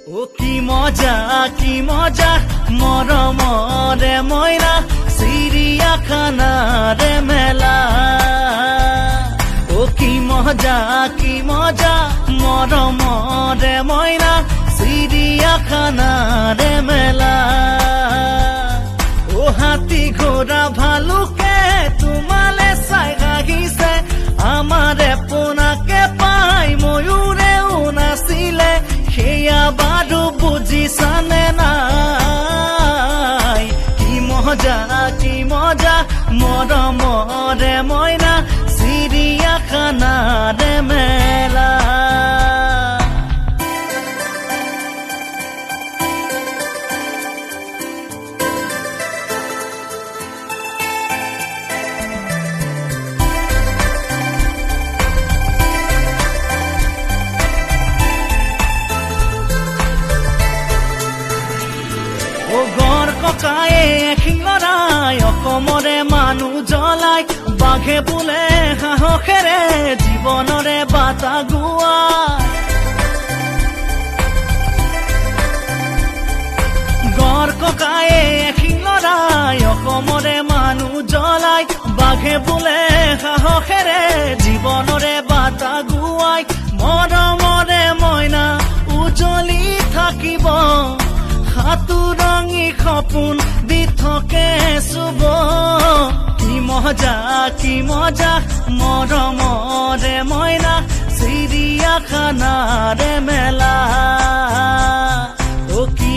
ও কি মজা মৰমৰে মইনা চিৰিয়াখানাৰে মেলা। ও কি মজা মৰমৰে মইনা চিৰিয়াখানাৰে মেলা। ও হাতী ঘোঁৰা ভালুকে তোমালে চাই হাঁহিছে, আমাৰে পোনাকে পাই ময়ূৰেও নাছিলে, সেয়া বাৰু বুজিছানে নাই? কি মজা মৰমৰে মইনা চিৰিয়াখানাৰে মেলা। ও গড় ককায়ে শিঙৰাই অসমৰে মানুহ জ্বলাই, বাঘে বোলে সাহসেৰে জীৱনৰে বাটা গোৱাই। গড় ককায়ে শিঙৰাই অসমৰে মানুহ জ্বলাই, বাঘে বোলে সাহসেৰে জীৱনৰে বাটা গোৱাই। মৰমৰে মইনা উজলি থাকিব, সাতুৰঙী সপোন দি থাকে চুব। কি মজা মৰমৰে মইনা চিৰিয়াখানাৰে মেলা। ও কি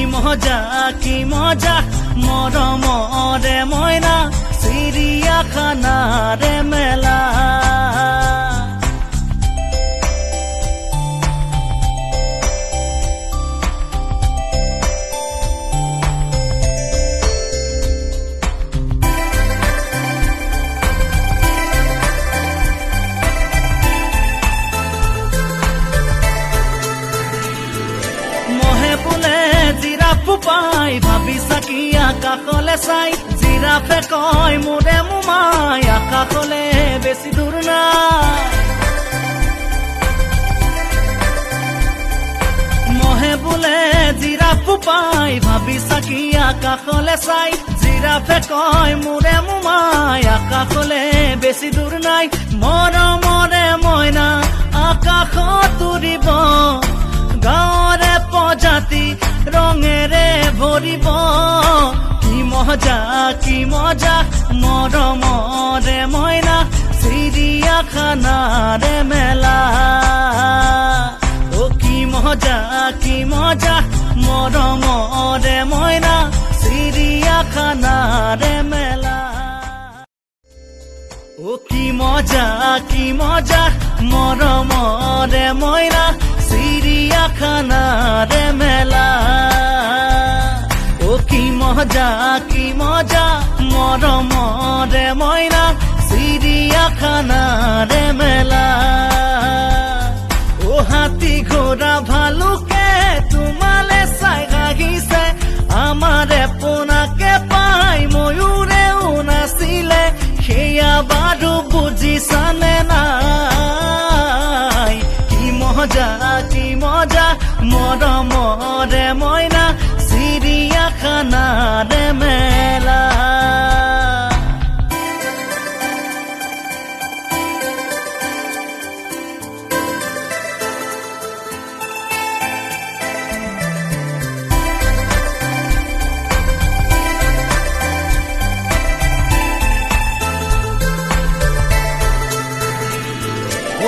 মজা মৰমৰে মইনা চিৰিয়াখানাৰে মেলা। পাই ভাবিছা কি আকাশলে চাই, জিৰাফে কয় মোৰে মোমাই আকাশলে বেছি দূৰ নাই। মহে বোলে জিৰাফ পাই ভাবিছা কি আকাশলে চাই, জিৰাফে কয় মোৰে মোমাই আকাশলে বেছি দূৰ নাই। মৰমৰে মইনা আকাশত উৰিব, গাঁৱৰে প্ৰজাতি ৰঙেৰে ভৰিব। কি মজা মৰমৰে মইনা চিৰিয়াখানাৰে মেলা। ও কি মজা মৰমৰে মইনা চিৰিয়াখানাৰে মেলা। ও কি মজা মৰমৰে মইনা চিৰিয়াখানাৰে মেলা। ও কি মজা মৰমৰে মইনা চিৰিয়াখানাৰে মেলা। ও হাতী ঘোঁৰা ভালুকে তোমালে চাই হাঁহিছে, আমাৰে পোনাকে পাই ময়ূৰেও নাছিলে, সেয়া বাৰু বুজিছানে নাই? কি মজা মৰমৰে মইনা চিৰিয়াখানাৰে মেলা।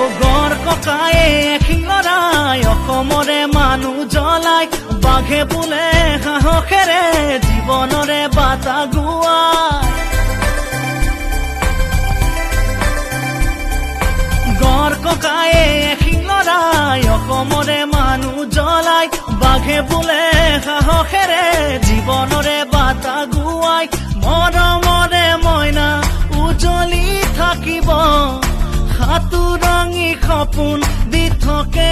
ও গড় ককায়ে শিঙৰাই অসমৰে মানুহ জ্বলাই, বাঘে বোলে সাহসেৰে জীৱনৰে বাটা গোৱাই। গড় ককায়ে শিঙৰাই অসমৰে মানুহ জ্বলাই, বাঘে বোলে সাহসেৰে জীৱনৰে বাটা গোৱাই। মৰমৰে মইনা উজলি থাকিব, সাতুৰঙী সপোন দি থাকে